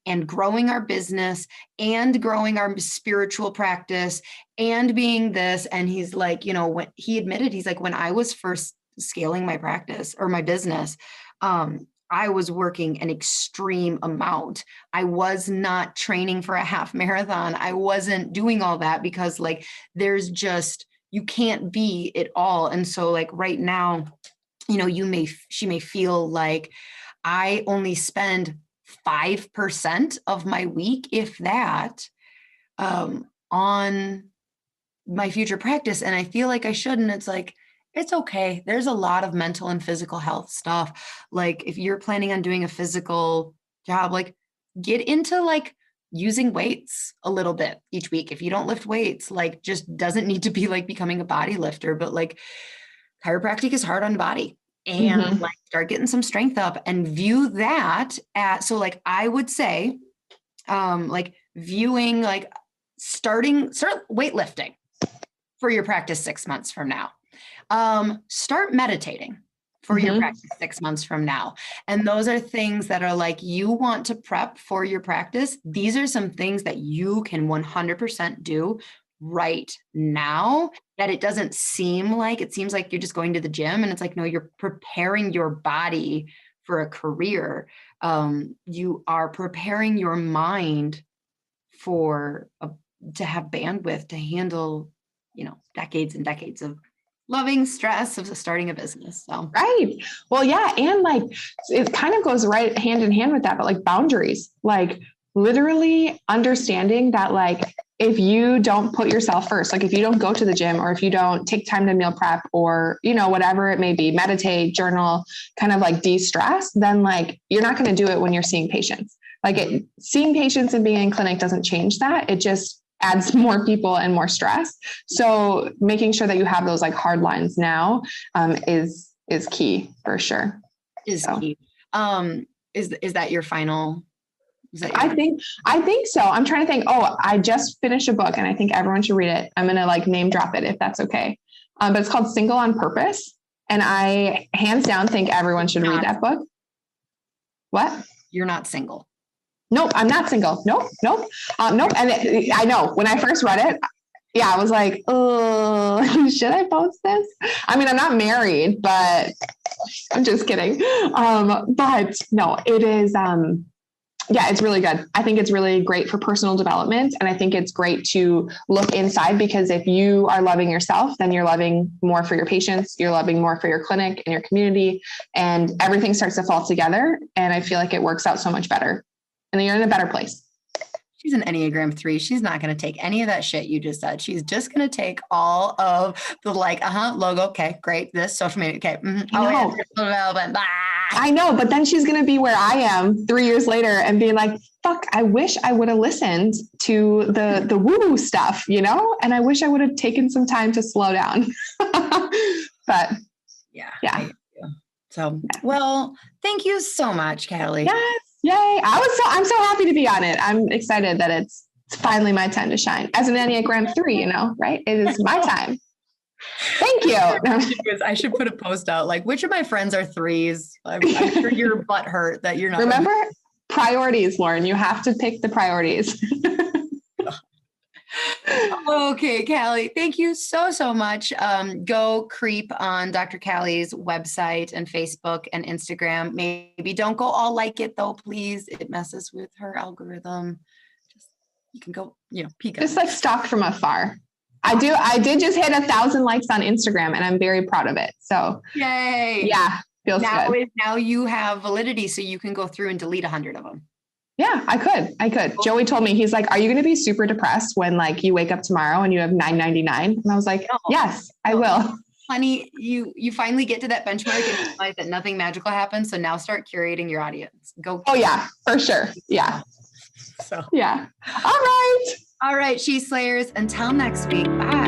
and growing our business and growing our spiritual practice and being this. And he's like, when he admitted, he's like, when I was first scaling my practice or my business, I was working an extreme amount. I was not training for a half marathon. I wasn't doing all that because like, there's just, you can't be it all. And so like right now, she may feel like I only spend 5% of my week, if that, on my future practice. And I feel like I should. And it's like, it's okay. There's a lot of mental and physical health stuff. Like if you're planning on doing a physical job, like get into like using weights a little bit each week. If you don't lift weights, like just doesn't need to be like becoming a body lifter, but like chiropractic is hard on the body. And like start getting some strength up and view that so like I would say, like viewing, like start weightlifting for your practice 6 months from now. Start meditating for your practice 6 months from now. And those are things that are like, you want to prep for your practice. These are some things that you can 100% do right now, that it doesn't seem like, it seems like you're just going to the gym and it's like, no, you're preparing your body for a career. You are preparing your mind to have bandwidth to handle, decades and decades of loving stress of starting a business. So. Right. Well, yeah. And like, it kind of goes right hand in hand with that, but like boundaries, like literally understanding that like, if you don't put yourself first, like if you don't go to the gym or if you don't take time to meal prep or, whatever it may be, meditate, journal, kind of like de-stress, then like, you're not going to do it when you're seeing patients. Like seeing patients and being in clinic doesn't change that. It just adds more people and more stress. So making sure that you have those like hard lines now is key for sure. Key. Is that your final? I think so. I'm trying to think. Oh, I just finished a book and I think everyone should read it. I'm going to like name drop it if that's okay. But it's called Single on Purpose. And I hands down think everyone should read that book. What? You're not single. Nope. I'm not single. Nope. Nope. Nope. And I know when I first read it, yeah, I was like, oh, should I post this? I mean, I'm not married, but I'm just kidding. But no, it is, yeah, it's really good. I think it's really great for personal development. And I think it's great to look inside because if you are loving yourself, then you're loving more for your patients, you're loving more for your clinic and your community, and everything starts to fall together. And I feel like it works out so much better. And then you're in a better place. She's an Enneagram 3. She's not going to take any of that shit you just said. She's just going to take all of the logo. Okay, great. This social media. Okay. I know, but then she's going to be where I am 3 years later and being like, fuck, I wish I would have listened to the woo stuff, and I wish I would have taken some time to slow down. But yeah. So, well, thank you so much, Callie. Yes. Yay. I'm so happy to be on it. I'm excited that it's finally my time to shine as an Enneagram 3, right? It is my time. Thank you. I should put a post out like, which of my friends are 3s? I'm sure your butt hurt that you're not. Remember priorities, Lauryn. You have to pick the priorities. Okay, Callie, thank you so much. Go creep on Dr. Callie's website and Facebook and Instagram. Maybe don't go all like it though, please. It messes with her algorithm. You can go, peek. Just like stalk from afar. I did just hit 1,000 likes on Instagram and I'm very proud of it. So yay. Yeah, feels good. Now you have validity so you can go through and delete 100 of them. Yeah, I could. Joey told me, he's like, are you going to be super depressed when like you wake up tomorrow and you have 999? And I was like, yes, I will. Honey, you finally get to that benchmark and realize that nothing magical happens. So now start curating your audience. Go. Oh yeah, for sure. Yeah. So, yeah. All right. She Slayers. Until next week. Bye.